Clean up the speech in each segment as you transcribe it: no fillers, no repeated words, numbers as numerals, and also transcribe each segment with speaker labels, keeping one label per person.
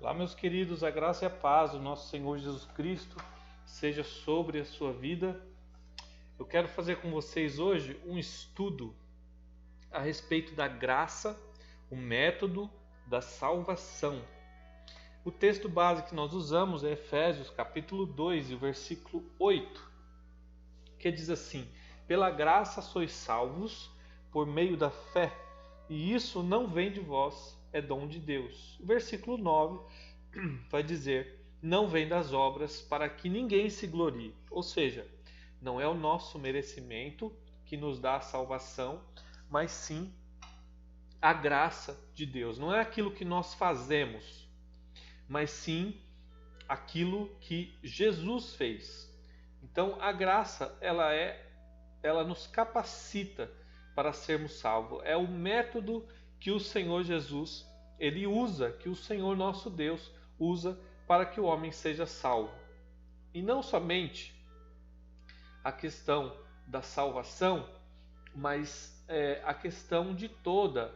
Speaker 1: Olá, meus queridos, a graça e a paz do nosso Senhor Jesus Cristo seja sobre a sua vida. Eu quero fazer com vocês hoje um estudo a respeito da graça, o método da salvação. O texto base que nós usamos é Efésios capítulo 2 e o versículo 8, que diz assim: pela graça sois salvos por meio da fé, e isso não vem de vós, é dom de Deus. O versículo 9 vai dizer: não vem das obras, para que ninguém se glorie. Ou seja, não é o nosso merecimento que nos dá a salvação, mas sim a graça de Deus. Não é aquilo que nós fazemos, mas sim aquilo que Jesus fez. Então a graça, ela nos capacita para sermos salvos. É o método que o Senhor Jesus ele usa, que o Senhor nosso Deus usa para que o homem seja salvo. E não somente a questão da salvação, mas a questão de toda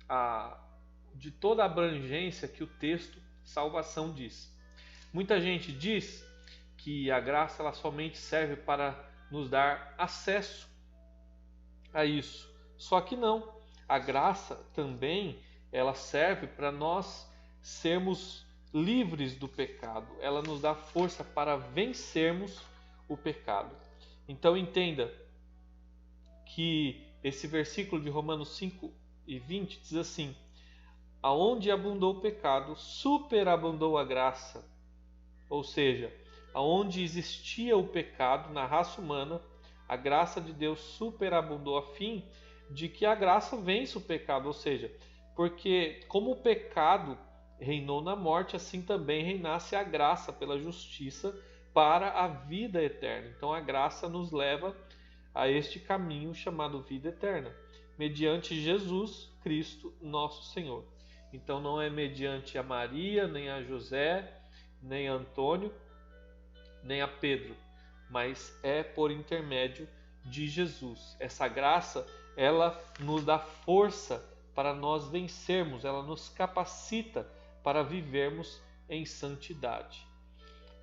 Speaker 1: a abrangência que o texto salvação diz. Muita gente diz que a graça ela somente serve para nos dar acesso a isso. Só que não. A graça também ela serve para nós sermos livres do pecado. Ela nos dá força para vencermos o pecado. Então entenda que esse versículo de Romanos 5:20 diz assim: aonde abundou o pecado, superabundou a graça. Ou seja, aonde existia o pecado na raça humana, a graça de Deus superabundou a fim de que a graça vença o pecado. Ou seja, porque como o pecado reinou na morte, assim também reinasse a graça pela justiça para a vida eterna. Então a graça nos leva a este caminho chamado vida eterna, mediante Jesus Cristo, nosso Senhor. Então não é mediante a Maria, nem a José, nem a Antônio, nem a Pedro, mas é por intermédio de Jesus. Essa graça, ela nos dá força para nós vencermos, ela nos capacita para vivermos em santidade.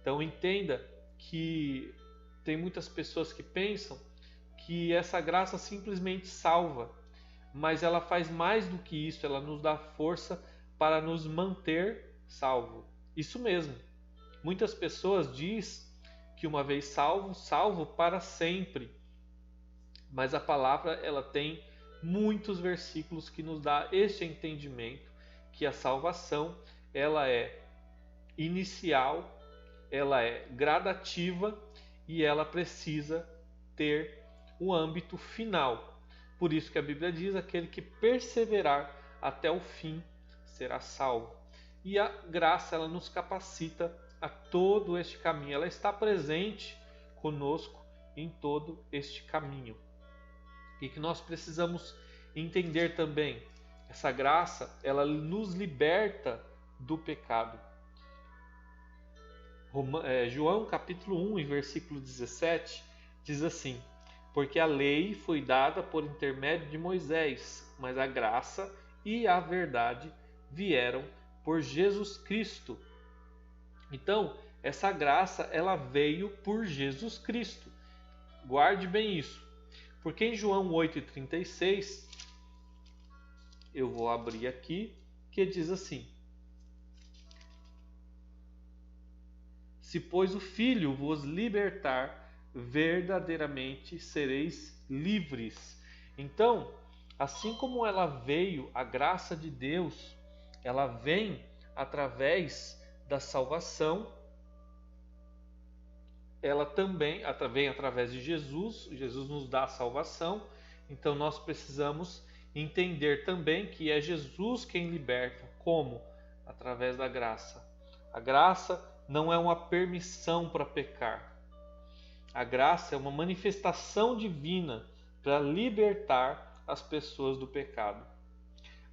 Speaker 1: Então entenda que tem muitas pessoas que pensam que essa graça simplesmente salva, mas ela faz mais do que isso, ela nos dá força para nos manter salvo. Isso mesmo. Muitas pessoas dizem que uma vez salvo, salvo para sempre. Mas a palavra ela tem muitos versículos que nos dá este entendimento que a salvação ela é inicial, ela é gradativa e ela precisa ter um âmbito final. Por isso que a Bíblia diz: aquele que perseverar até o fim será salvo. E a graça ela nos capacita a todo este caminho. Ela está presente conosco em todo este caminho. E que nós precisamos entender também, essa graça, ela nos liberta do pecado. João capítulo 1 e versículo 17 diz assim: porque a lei foi dada por intermédio de Moisés, mas a graça e a verdade vieram por Jesus Cristo. Então, essa graça ela veio por Jesus Cristo. Guarde bem isso. Porque em João 8,36, eu vou abrir aqui, que diz assim: se pois o Filho vos libertar, verdadeiramente sereis livres. Então, assim como ela veio, a graça de Deus, ela vem através da salvação, ela também vem através de Jesus. Jesus nos dá a salvação, então nós precisamos entender também que é Jesus quem liberta. Como? Através da graça. A graça não é uma permissão para pecar. A graça é uma manifestação divina para libertar as pessoas do pecado.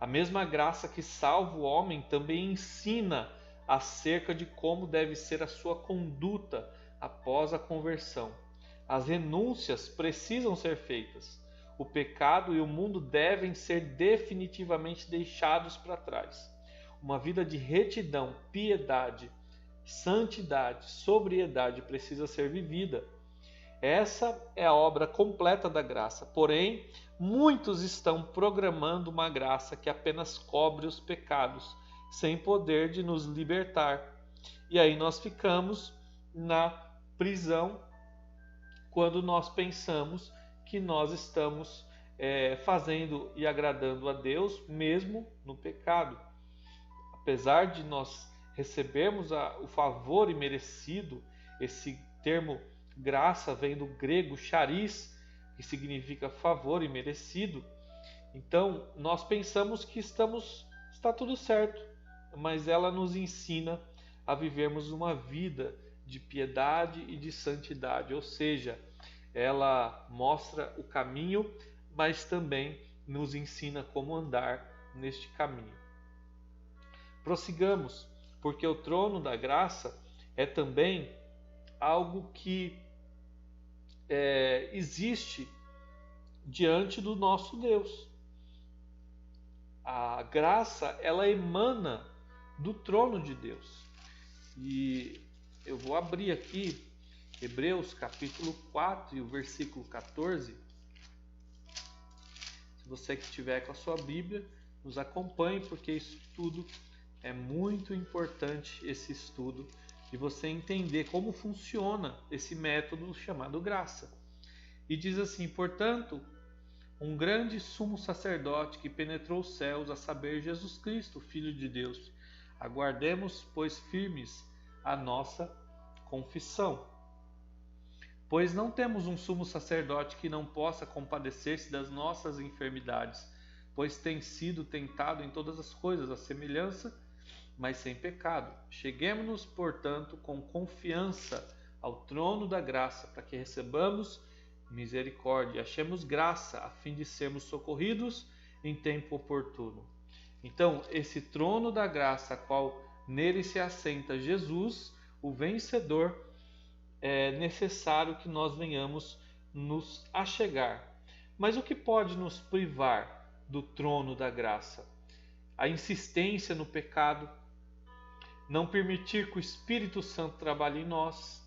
Speaker 1: A mesma graça que salva o homem também ensina acerca de como deve ser a sua conduta após a conversão. As renúncias precisam ser feitas. O pecado e o mundo devem ser definitivamente deixados para trás. uma vida de retidão, piedade, santidade, sobriedade precisa ser vivida. Essa é a obra completa da graça. Porém, muitos estão programando uma graça que apenas cobre os pecados, sem poder de nos libertar. E aí nós ficamos na prisão quando nós pensamos que nós estamos fazendo e agradando a Deus mesmo no pecado. Apesar de nós recebermos o favor imerecido, esse termo graça vem do grego charis, que significa favor imerecido. Então nós pensamos que está tudo certo, mas ela nos ensina a vivermos uma vida de piedade e de santidade, ou seja, ela mostra o caminho, mas também nos ensina como andar neste caminho. Prossigamos, porque o trono da graça é também algo que existe diante do nosso Deus. A graça, ela emana do trono de Deus. E eu vou abrir aqui Hebreus capítulo 4 e o versículo 14. Se você que estiver com a sua Bíblia, nos acompanhe, porque isso tudo é muito importante, esse estudo, de você entender como funciona esse método chamado graça. E diz assim: portanto, um grande sumo sacerdote que penetrou os céus, a saber, Jesus Cristo, Filho de Deus. Aguardemos, pois, firmes a nossa confissão. Pois não temos um sumo sacerdote que não possa compadecer-se das nossas enfermidades, pois tem sido tentado em todas as coisas, à semelhança, mas sem pecado. Cheguemo-nos, portanto, com confiança ao trono da graça, para que recebamos misericórdia e achemos graça, a fim de sermos socorridos em tempo oportuno. Então, esse trono da graça, qual nele se assenta Jesus, o vencedor, é necessário que nós venhamos nos achegar. Mas o que pode nos privar do trono da graça? A insistência no pecado, não permitir que o Espírito Santo trabalhe em nós,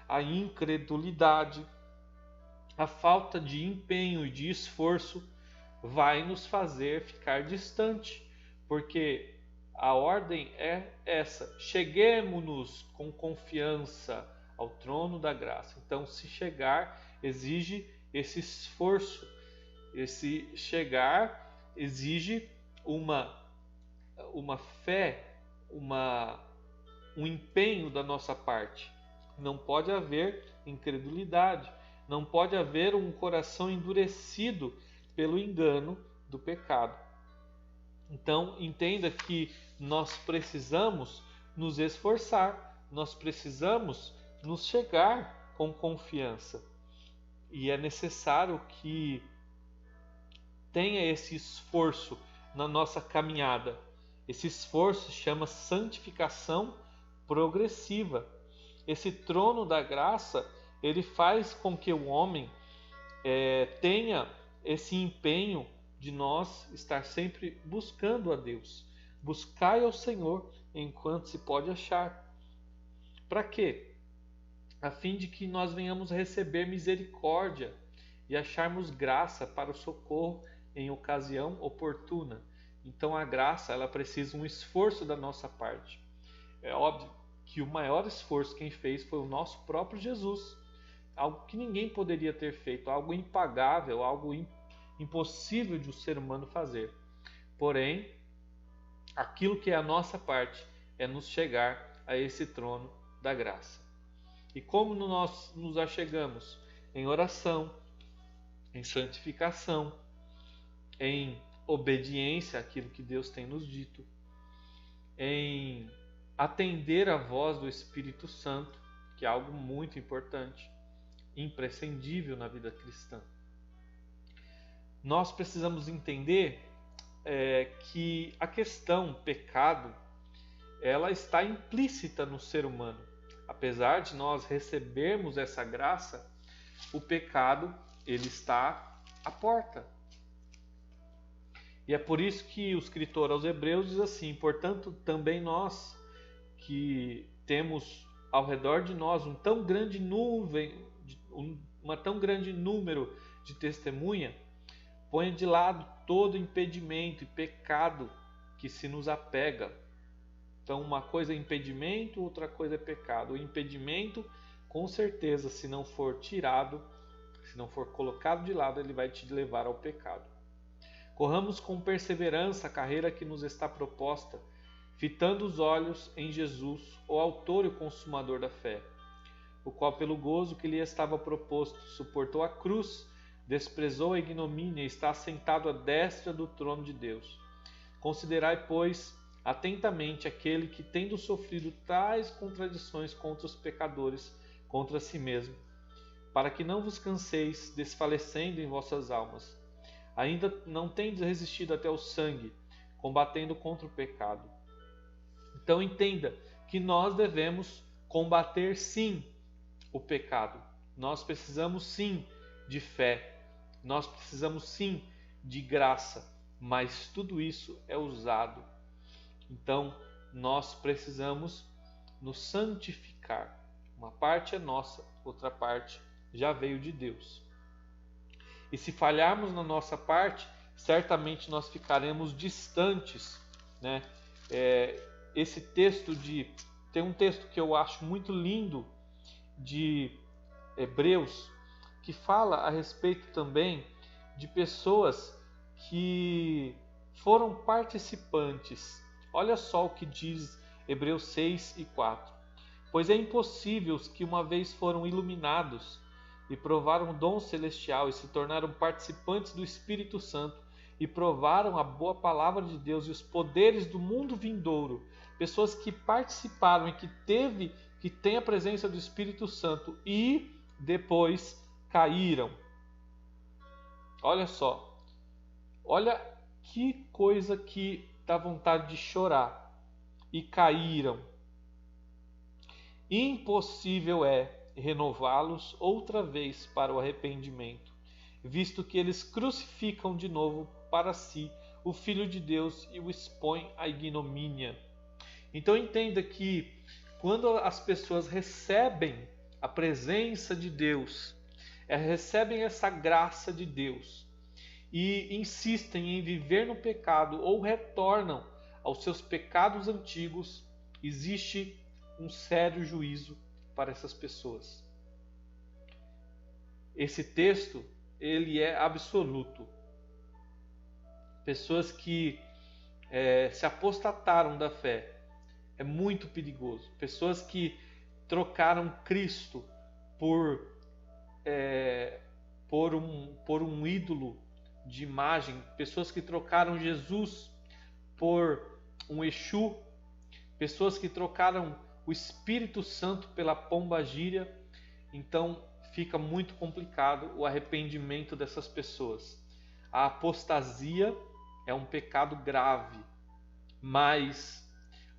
Speaker 1: a incredulidade, a falta de empenho e de esforço vai nos fazer ficar distante, porque a ordem é essa: cheguemo-nos com confiança ao trono da graça. Então, se chegar exige esse esforço, esse chegar exige uma fé, um empenho da nossa parte. Não pode haver incredulidade, não pode haver um coração endurecido pelo engano do pecado. Então, entenda que nós precisamos nos esforçar, nós precisamos nos chegar com confiança. E é necessário que tenha esse esforço na nossa caminhada. Esse esforço chama santificação progressiva. Esse trono da graça, ele faz com que o homem tenha esse empenho de nós estar sempre buscando a Deus. Buscai ao Senhor enquanto se pode achar. Para quê? A fim de que nós venhamos receber misericórdia e acharmos graça para o socorro em ocasião oportuna. Então a graça, ela precisa um esforço da nossa parte. É óbvio que o maior esforço quem fez foi o nosso próprio Jesus. Algo que ninguém poderia ter feito, algo impagável, algo impossível de um ser humano fazer. Porém, aquilo que é a nossa parte é nos chegar a esse trono da graça. E como nós nos achegamos? Em oração, em santificação, em obediência àquilo que Deus tem nos dito, em atender à voz do Espírito Santo, que é algo muito importante, imprescindível na vida cristã. Nós precisamos entender que a questão pecado, ela está implícita no ser humano. Apesar de nós recebermos essa graça, o pecado, ele está à porta. E é por isso que o escritor aos Hebreus diz assim: portanto, também nós que temos ao redor de nós uma tão grande número de testemunha, ponha de lado todo impedimento e pecado que se nos apega. Então, uma coisa é impedimento, outra coisa é pecado. O impedimento, com certeza, se não for tirado, se não for colocado de lado, ele vai te levar ao pecado. Corramos com perseverança a carreira que nos está proposta, fitando os olhos em Jesus, o autor e o consumador da fé, o qual, pelo gozo que lhe estava proposto, suportou a cruz, desprezou a ignomínia e está assentado à destra do trono de Deus. Considerai, pois, atentamente aquele que, tendo sofrido tais contradições contra os pecadores, contra si mesmo, para que não vos canseis, desfalecendo em vossas almas. Ainda não tendes resistido até o sangue, combatendo contra o pecado. Então entenda que nós devemos combater sim o pecado. Nós precisamos sim de fé. Nós precisamos sim de graça. Mas tudo isso é usado. Então nós precisamos nos santificar. Uma parte é nossa, outra parte já veio de Deus. E se falharmos na nossa parte, certamente nós ficaremos distantes, né? Esse texto tem um texto que eu acho muito lindo de Hebreus, que fala a respeito também de pessoas que foram participantes. Olha só o que diz Hebreus 6:4. Pois é impossível os que uma vez foram iluminados e provaram o dom celestial e se tornaram participantes do Espírito Santo e provaram a boa palavra de Deus e os poderes do mundo vindouro, pessoas que participaram e que têm a presença do Espírito Santo e depois caíram. Olha só, olha que coisa que dá vontade de chorar. E caíram. Impossível é renová-los outra vez para o arrependimento, visto que eles crucificam de novo para si o Filho de Deus e o expõem à ignomínia. Então entenda que quando as pessoas recebem a presença de Deus, recebem essa graça de Deus e insistem em viver no pecado ou retornam aos seus pecados antigos, existe um sério juízo para essas pessoas. Esse texto, ele é absoluto. Pessoas que se apostataram da fé, é muito perigoso. Pessoas que trocaram Cristo por um ídolo de imagem, pessoas que trocaram Jesus por um Exu, pessoas que trocaram o Espírito Santo pela pombagira. Então fica muito complicado o arrependimento dessas pessoas. A apostasia é um pecado grave, mas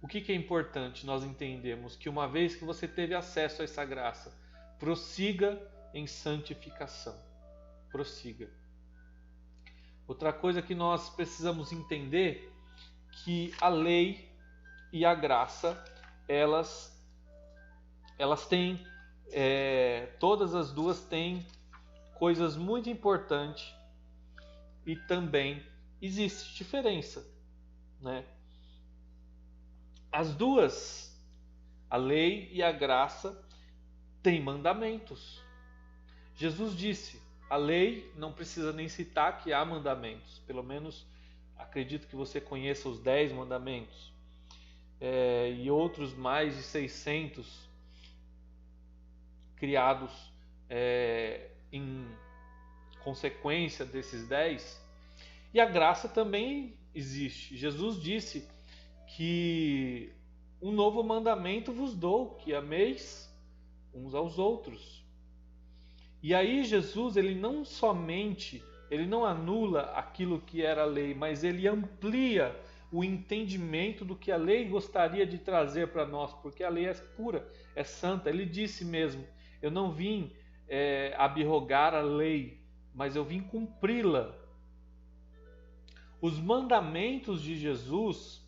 Speaker 1: o que é importante nós entendemos? Que uma vez que você teve acesso a essa graça, prossiga em santificação. Prossiga. Outra coisa que nós precisamos entender, que a lei e a graça, elas têm, todas as duas têm coisas muito importantes e também existe diferença, né? As duas, a lei e a graça, têm mandamentos. Jesus disse, a lei não precisa nem citar que há mandamentos, pelo menos acredito que você conheça os 10 mandamentos, e outros mais de 600 criados em consequência desses 10. E a graça também existe. Jesus disse que um novo mandamento vos dou, que ameis uns aos outros. E aí Jesus, ele não anula aquilo que era a lei, mas ele amplia o entendimento do que a lei gostaria de trazer para nós, porque a lei é pura, é santa. Ele disse mesmo, eu não vim abrogar a lei, mas eu vim cumpri-la. Os mandamentos de Jesus,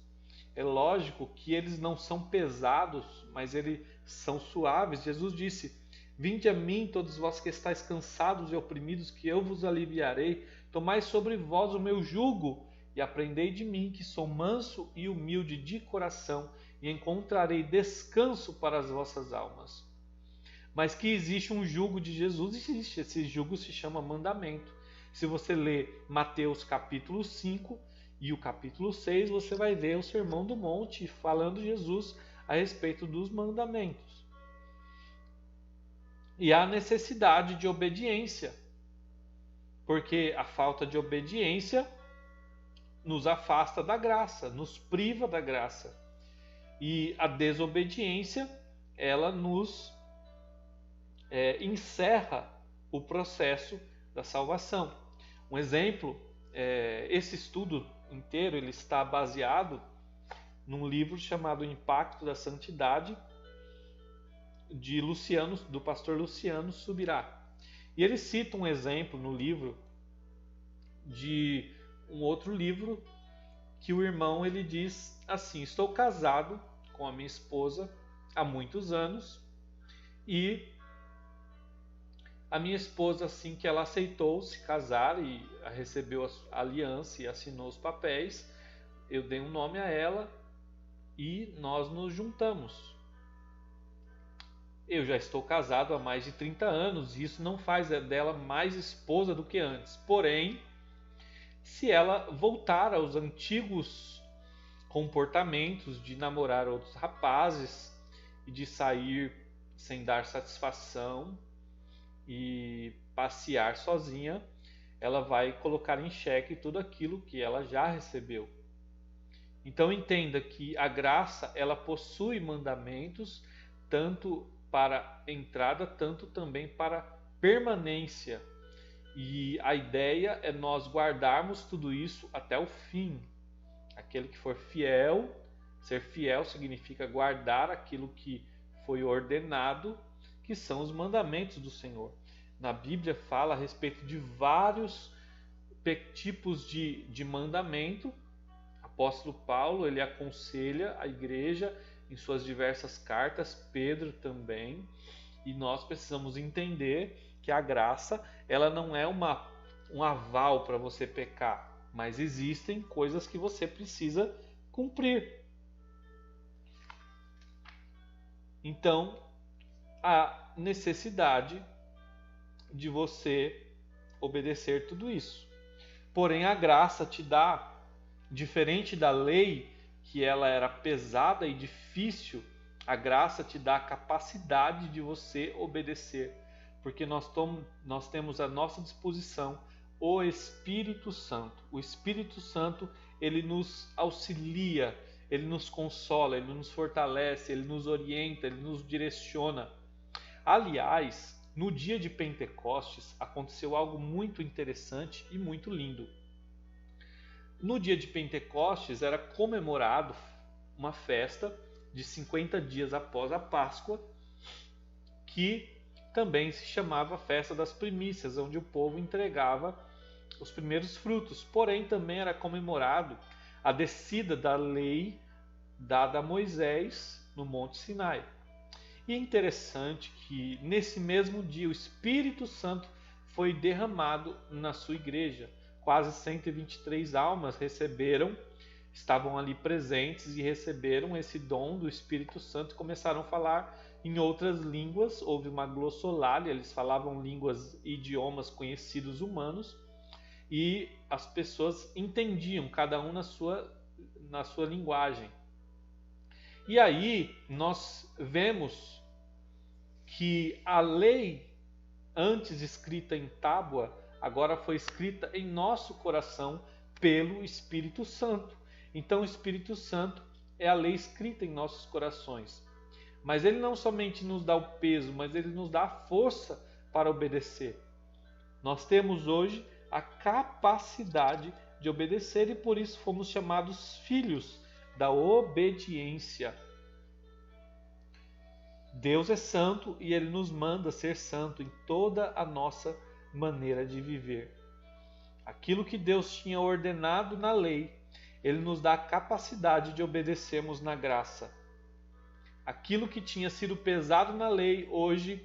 Speaker 1: é lógico que eles não são pesados, mas eles são suaves. Jesus disse: Vinde a mim, todos vós que estáis cansados e oprimidos, que eu vos aliviarei. Tomai sobre vós o meu jugo e aprendei de mim, que sou manso e humilde de coração, e encontrarei descanso para as vossas almas. Mas que existe um jugo de Jesus, existe. Esse jugo se chama mandamento. Se você ler Mateus capítulo 5 e o capítulo 6, você vai ver o Sermão do Monte falando Jesus a respeito dos mandamentos. E há necessidade de obediência, porque a falta de obediência nos afasta da graça, nos priva da graça. E a desobediência, ela nos encerra o processo da salvação. Um exemplo, esse estudo inteiro ele está baseado num livro chamado Impacto da Santidade, do pastor Luciano Subirá. E ele cita um exemplo no livro de um outro livro que o irmão ele diz assim: estou casado com a minha esposa há muitos anos e a minha esposa, assim que ela aceitou se casar e recebeu a aliança e assinou os papéis, eu dei um nome a ela e nós nos juntamos. Eu já estou casado há mais de 30 anos e isso não faz dela mais esposa do que antes. Porém, se ela voltar aos antigos comportamentos de namorar outros rapazes e de sair sem dar satisfação e passear sozinha, ela vai colocar em xeque tudo aquilo que ela já recebeu. Então entenda que a graça ela possui mandamentos tanto para entrada, tanto também para permanência. E a ideia é nós guardarmos tudo isso até o fim. Aquele que for fiel, ser fiel significa guardar aquilo que foi ordenado, que são os mandamentos do Senhor. Na Bíblia fala a respeito de vários tipos de mandamento. O apóstolo Paulo ele aconselha a igreja em suas diversas cartas, Pedro também, e nós precisamos entender que a graça ela não é um aval para você pecar, mas existem coisas que você precisa cumprir. Então, a necessidade de você obedecer tudo isso. Porém, a graça te dá, diferente da lei, que ela era pesada e difícil, a graça te dá a capacidade de você obedecer, porque nós temos à nossa disposição o Espírito Santo. O Espírito Santo, ele nos auxilia, ele nos consola, ele nos fortalece, ele nos orienta, ele nos direciona. Aliás, no dia de Pentecostes aconteceu algo muito interessante e muito lindo. No dia de Pentecostes era comemorado uma festa de 50 dias após a Páscoa, que também se chamava Festa das Primícias, onde o povo entregava os primeiros frutos. Porém, também era comemorado a descida da lei dada a Moisés no Monte Sinai. E é interessante que nesse mesmo dia o Espírito Santo foi derramado na sua igreja. Quase 123 almas estavam ali presentes e receberam esse dom do Espírito Santo e começaram a falar em outras línguas. Houve uma glossolalia, eles falavam idiomas conhecidos humanos e as pessoas entendiam, cada um na sua linguagem. E aí nós vemos que a lei antes escrita em tábua agora foi escrita em nosso coração pelo Espírito Santo. Então o Espírito Santo é a lei escrita em nossos corações. Mas ele não somente nos dá o peso, mas ele nos dá a força para obedecer. Nós temos hoje a capacidade de obedecer e por isso fomos chamados filhos da obediência. Deus é santo e ele nos manda ser santo em toda a nossa maneira de viver. Aquilo que Deus tinha ordenado na lei, Ele nos dá a capacidade de obedecermos na graça. Aquilo que tinha sido pesado na lei, hoje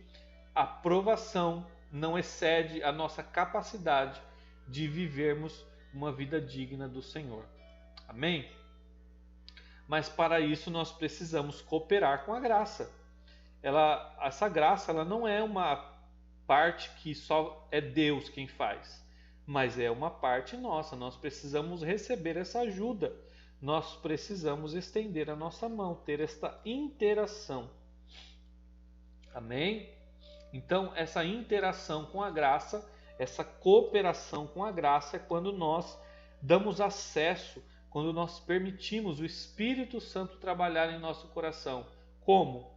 Speaker 1: a provação não excede a nossa capacidade de vivermos uma vida digna do Senhor. Amém? Mas para isso nós precisamos cooperar com a graça. Essa graça não é uma parte que só é Deus quem faz, mas é uma parte nossa. Nós precisamos receber essa ajuda. Nós precisamos estender a nossa mão, ter esta interação. Amém? Então, essa interação com a graça, essa cooperação com a graça é quando nós damos acesso, quando nós permitimos o Espírito Santo trabalhar em nosso coração. Como?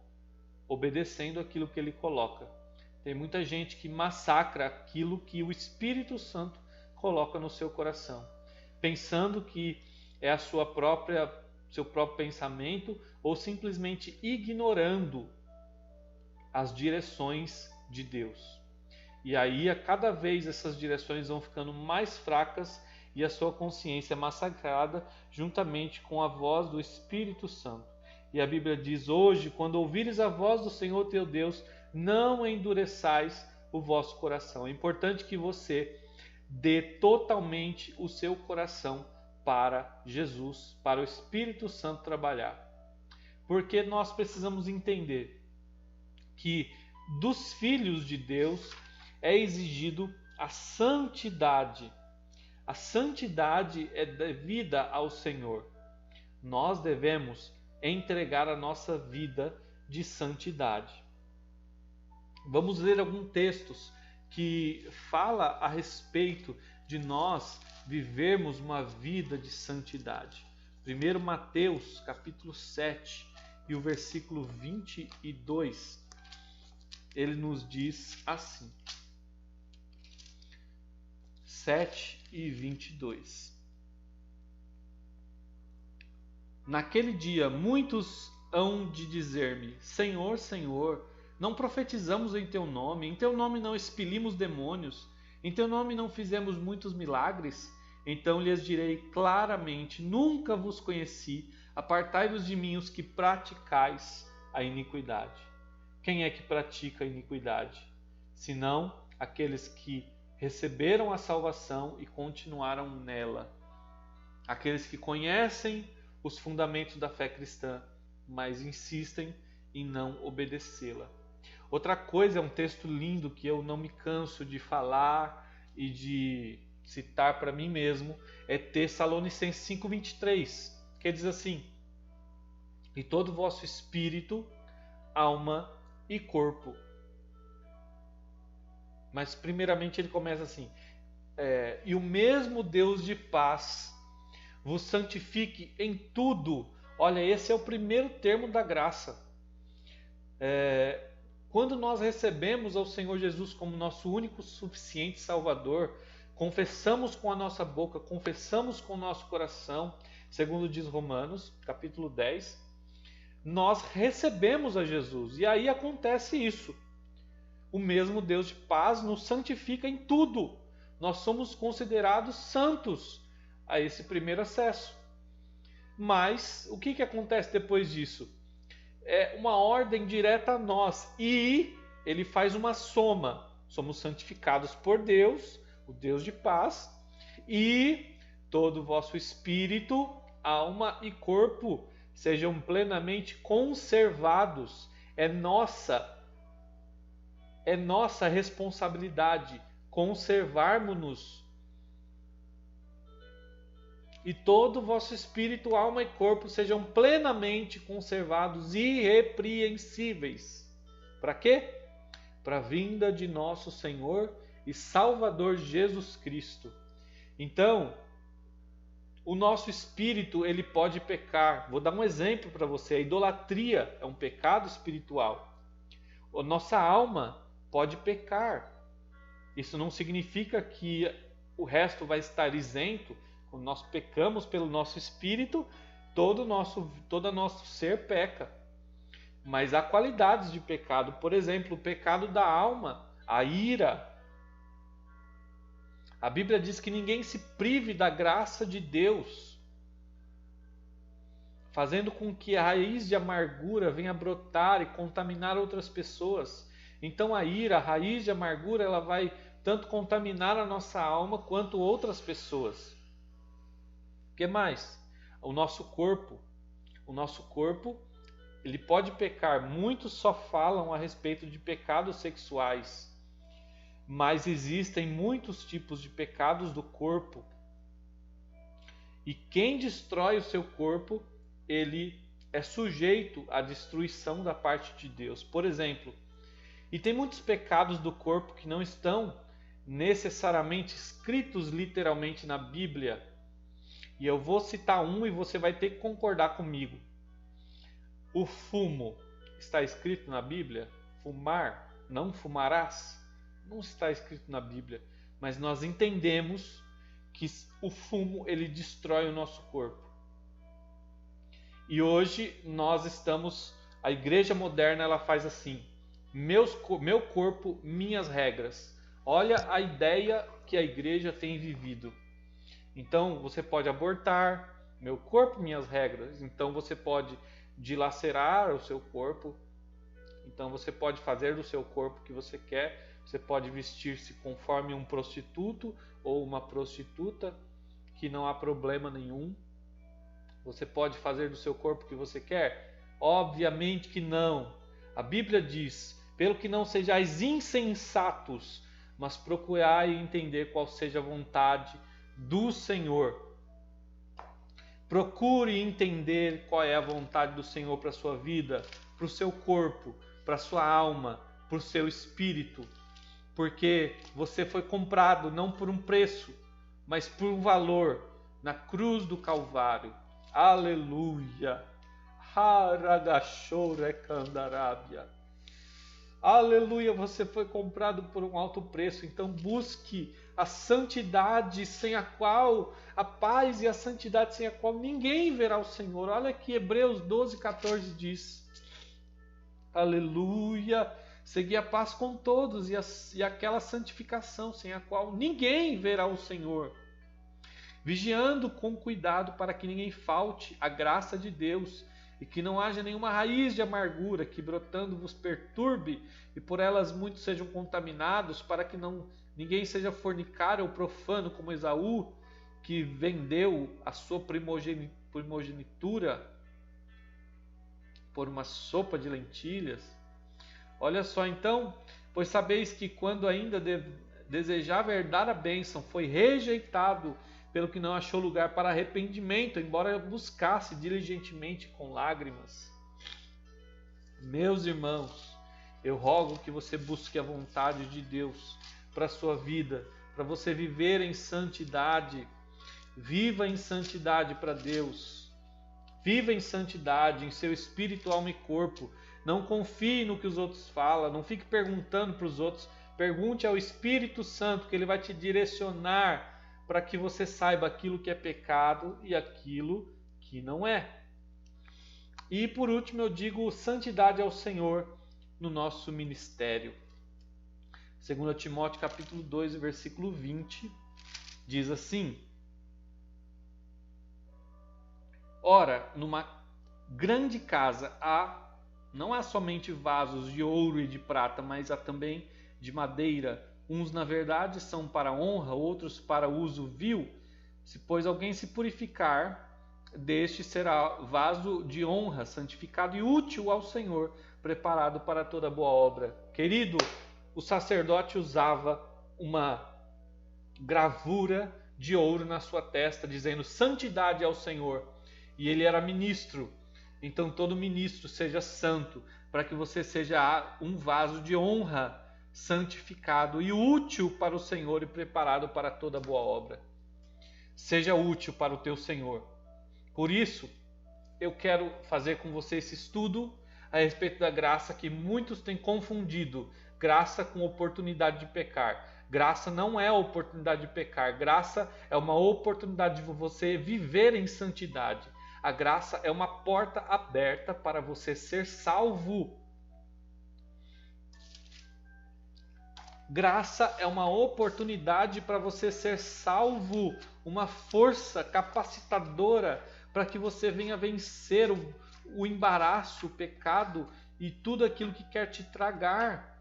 Speaker 1: Obedecendo aquilo que Ele coloca. Tem muita gente que massacra aquilo que o Espírito Santo coloca no seu coração, pensando que é seu próprio pensamento, ou simplesmente ignorando as direções de Deus. E aí, a cada vez essas direções vão ficando mais fracas e a sua consciência é massacrada juntamente com a voz do Espírito Santo. E a Bíblia diz: hoje, quando ouvires a voz do Senhor teu Deus, não endureçais o vosso coração. É importante que você dê totalmente o seu coração para Jesus, para o Espírito Santo trabalhar. Porque nós precisamos entender que dos filhos de Deus é exigido a santidade. A santidade é devida ao Senhor. Nós devemos entregar a nossa vida de santidade. Vamos ler alguns textos que fala a respeito de nós vivermos uma vida de santidade. Primeiro Mateus, capítulo 7, e o versículo 22, ele nos diz assim. 7 e 22. Naquele dia muitos hão de dizer-me: Senhor, Senhor, não profetizamos em teu nome, em teu nome não expelimos demônios, em teu nome não fizemos muitos milagres? Então lhes direi claramente: nunca vos conheci, apartai-vos de mim os que praticais a iniquidade. Quem é que pratica a iniquidade? Senão aqueles que receberam a salvação e continuaram nela. Aqueles que conhecem os fundamentos da fé cristã, mas insistem em não obedecê-la. Outra coisa, é um texto lindo que eu não me canso de falar e de citar para mim mesmo, é Tessalonicenses 5:23, que diz assim: e todo o vosso espírito, alma e corpo. Mas primeiramente ele começa assim: e o mesmo Deus de paz vos santifique em tudo. Olha, esse é o primeiro termo da graça. Quando nós recebemos ao Senhor Jesus como nosso único suficiente Salvador, confessamos com a nossa boca, confessamos com o nosso coração, segundo diz Romanos, capítulo 10, nós recebemos a Jesus. E aí acontece isso. O mesmo Deus de paz nos santifica em tudo. Nós somos considerados santos a esse primeiro acesso. Mas o que acontece depois disso? É uma ordem direta a nós, e ele faz uma soma. Somos santificados por Deus, o Deus de paz, e todo o vosso espírito, alma e corpo sejam plenamente conservados. É nossa responsabilidade conservarmos-nos. E todo o vosso espírito, alma e corpo sejam plenamente conservados, irrepreensíveis. Para quê? Para a vinda de nosso Senhor e Salvador Jesus Cristo. Então, o nosso espírito, ele pode pecar. Vou dar um exemplo para você. A idolatria é um pecado espiritual. A nossa alma pode pecar. Isso não significa que o resto vai estar isento. Quando nós pecamos pelo nosso espírito, todo nosso ser peca. Mas há qualidades de pecado. Por exemplo, o pecado da alma, a ira, A Bíblia diz que ninguém se prive da graça de Deus, fazendo com que a raiz de amargura venha brotar e contaminar outras pessoas. Então a ira, a raiz de amargura, ela vai tanto contaminar a nossa alma quanto outras pessoas. O que mais? O nosso corpo. O nosso corpo, ele pode pecar. Muitos só falam a respeito de pecados sexuais, mas existem muitos tipos de pecados do corpo. E quem destrói o seu corpo, ele é sujeito à destruição da parte de Deus. Por exemplo, e tem muitos pecados do corpo que não estão necessariamente escritos literalmente na Bíblia. E eu vou citar um e você vai ter que concordar comigo. O fumo está escrito na Bíblia? Fumar, não fumarás? Não está escrito na Bíblia. Mas nós entendemos que o fumo, ele destrói o nosso corpo. E hoje nós estamos, a igreja moderna, ela faz assim: meu corpo, minhas regras. Olha a ideia que a igreja tem vivido. Então você pode abortar, meu corpo, minhas regras. Então você pode dilacerar o seu corpo. Então você pode fazer do seu corpo o que você quer. Você pode vestir-se conforme um prostituto ou uma prostituta, que não há problema nenhum. Você pode fazer do seu corpo o que você quer? Obviamente que não. A Bíblia diz: pelo que não sejais insensatos, mas procurai entender qual seja a vontade do Senhor. Procure entender qual é a vontade do Senhor para a sua vida, para o seu corpo, para a sua alma, para o seu espírito. Porque você foi comprado não por um preço, mas por um valor na cruz do Calvário. Aleluia! Aleluia! Você foi comprado por um alto preço. Então busque a santidade sem a qual, a paz e a santidade sem a qual ninguém verá o Senhor. Olha que Hebreus 12:14 diz. Aleluia! Segui a paz com todos e aquela santificação sem a qual ninguém verá o Senhor. Vigiando com cuidado para que ninguém falte a graça de Deus e que não haja nenhuma raiz de amargura que brotando vos perturbe e por elas muitos sejam contaminados, para que ninguém seja fornicário ou profano como Esaú, que vendeu a sua primogenitura por uma sopa de lentilhas. Olha só então, pois sabeis que quando ainda desejava herdar a bênção, foi rejeitado, pelo que não achou lugar para arrependimento, embora buscasse diligentemente com lágrimas. Meus irmãos, eu rogo que você busque a vontade de Deus para a sua vida, para você viver em santidade. Viva em santidade para Deus. Viva em santidade em seu espírito, alma e corpo. Não confie no que os outros falam, não fique perguntando para os outros. Pergunte ao Espírito Santo, que ele vai te direcionar para que você saiba aquilo que é pecado e aquilo que não é. E por último eu digo santidade ao Senhor no nosso ministério. 2 Timóteo capítulo 2, versículo 20, diz assim: ora, numa grande casa não há somente vasos de ouro e de prata, mas há também de madeira. Uns, na verdade, são para honra, outros para uso vil. Se, pois, alguém se purificar, deste será vaso de honra, santificado e útil ao Senhor, preparado para toda boa obra. Querido, o sacerdote usava uma gravura de ouro na sua testa, dizendo santidade ao Senhor. E ele era ministro. Então todo ministro seja santo, para que você seja um vaso de honra, santificado e útil para o Senhor e preparado para toda boa obra. Seja útil para o teu Senhor. Por isso, eu quero fazer com você esse estudo a respeito da graça, que muitos têm confundido graça com oportunidade de pecar. Graça não é a oportunidade de pecar. Graça é uma oportunidade de você viver em santidade. A graça é uma porta aberta para você ser salvo. Graça é uma oportunidade para você ser salvo, uma força capacitadora para que você venha vencer o embaraço, o pecado e tudo aquilo que quer te tragar.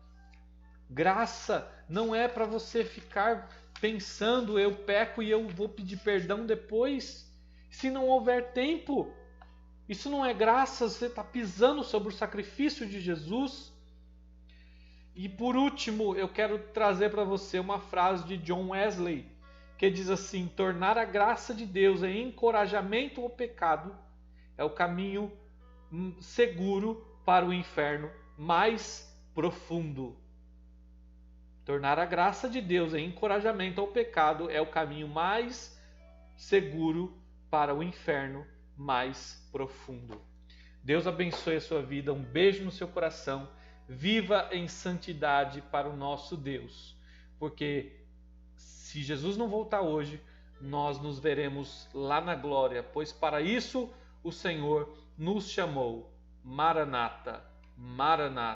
Speaker 1: Graça não é para você ficar pensando, eu peco e eu vou pedir perdão depois, se não houver tempo. Isso não é graça, você está pisando sobre o sacrifício de Jesus. E por último, eu quero trazer para você uma frase de John Wesley, que diz assim: tornar a graça de Deus em encorajamento ao pecado é o caminho seguro para o inferno mais profundo. Tornar a graça de Deus em encorajamento ao pecado é o caminho mais seguro para o inferno mais profundo. Deus abençoe a sua vida, um beijo no seu coração. Viva em santidade para o nosso Deus, porque se Jesus não voltar hoje, nós nos veremos lá na glória, pois para isso o Senhor nos chamou. Maranata, Maranata.